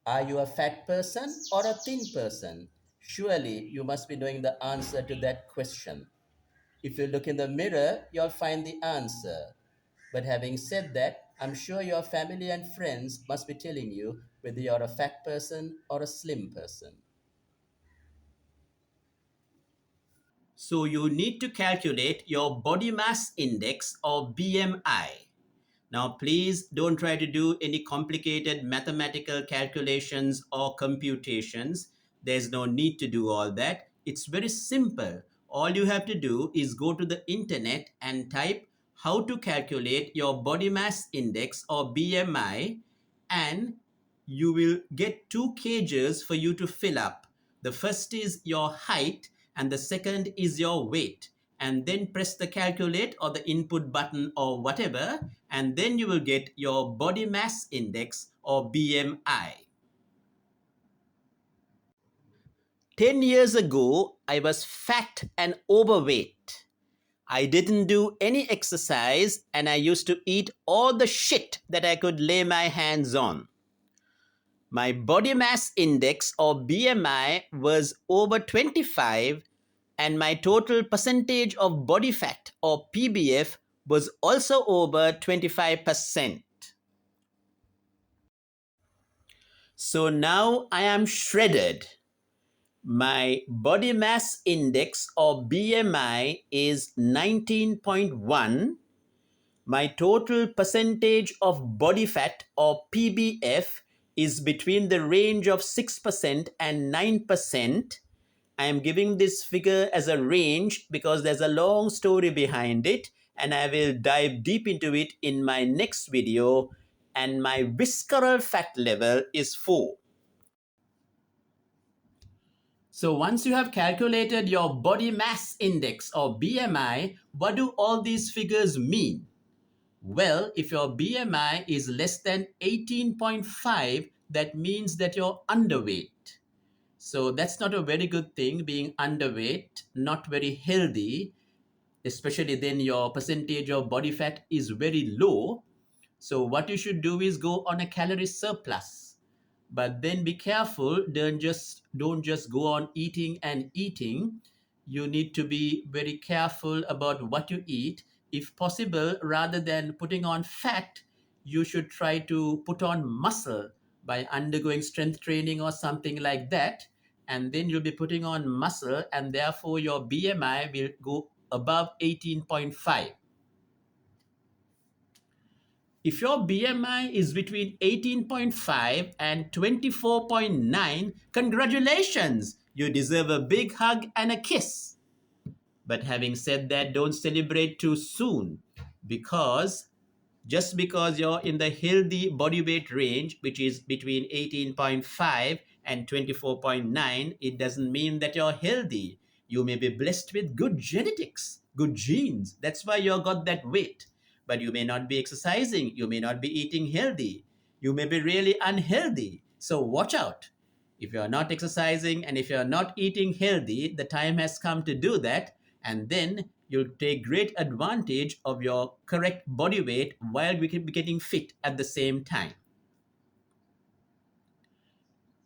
Are you a fat person or a thin person? Surely you must be knowing the answer to that question. If you look in the mirror, you'll find the answer. But having said that, I'm sure your family and friends must be telling you whether you're a fat person or a slim person. So you need to calculate your body mass index or BMI. Now, please don't try to do any complicated mathematical calculations or computations. There's no need to do all that. It's very simple. All you have to do is go to the internet and type how to calculate your body mass index or BMI, and you will get two cages for you to fill up. The first is your height, and the second is your weight. And then press the calculate or the input button or whatever, and then you will get your body mass index or BMI. 10 years ago, I was fat and overweight. I didn't do any exercise and I used to eat all the shit that I could lay my hands on. My body mass index or BMI was over 25, and my total percentage of body fat or PBF was also over 25%. So now I am shredded. My body mass index or BMI is 19.1. My total percentage of body fat or PBF is between the range of 6% and 9%. I am giving this figure as a range because there's a long story behind it, and I will dive deep into it in my next video. And my visceral fat level is 4. So once you have calculated your body mass index or BMI, what do all these figures mean? Well, if your BMI is less than 18.5, that means that you're underweight. So that's not a very good thing, being underweight, not very healthy, especially then your percentage of body fat is very low. So what you should do is go on a calorie surplus. But then be careful, don't just go on eating and eating. You need to be very careful about what you eat. If possible, rather than putting on fat, you should try to put on muscle by undergoing strength training or something like that. And then you'll be putting on muscle, and therefore your BMI will go above 18.5. If your BMI is between 18.5 and 24.9, congratulations! You deserve a big hug and a kiss. But having said that, don't celebrate too soon, because just because you're in the healthy body weight range, which is between 18.5 and 24.9, it doesn't mean that you're healthy. You may be blessed with good genetics, good genes. That's why you got that weight. But you may not be exercising. You may not be eating healthy. You may be really unhealthy. So watch out. If you're not exercising and if you're not eating healthy, the time has come to do that. And then you'll take great advantage of your correct body weight while we can be getting fit at the same time.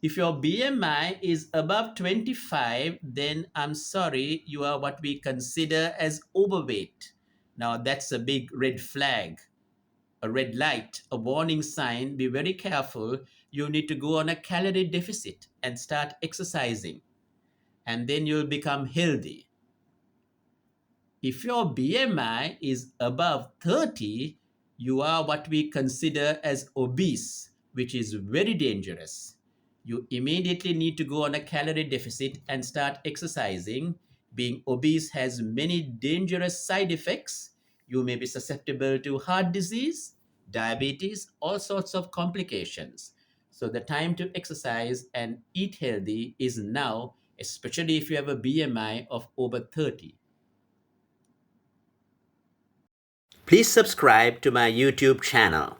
If your BMI is above 25, then I'm sorry, you are what we consider as overweight. Now, that's a big red flag, a red light, a warning sign. Be very careful. You need to go on a calorie deficit and start exercising, and then you'll become healthy. If your BMI is above 30, you are what we consider as obese, which is very dangerous. You immediately need to go on a calorie deficit and start exercising. Being obese has many dangerous side effects. You may be susceptible to heart disease, diabetes, all sorts of complications. So the time to exercise and eat healthy is now, especially if you have a BMI of over 30. Please subscribe to my YouTube channel.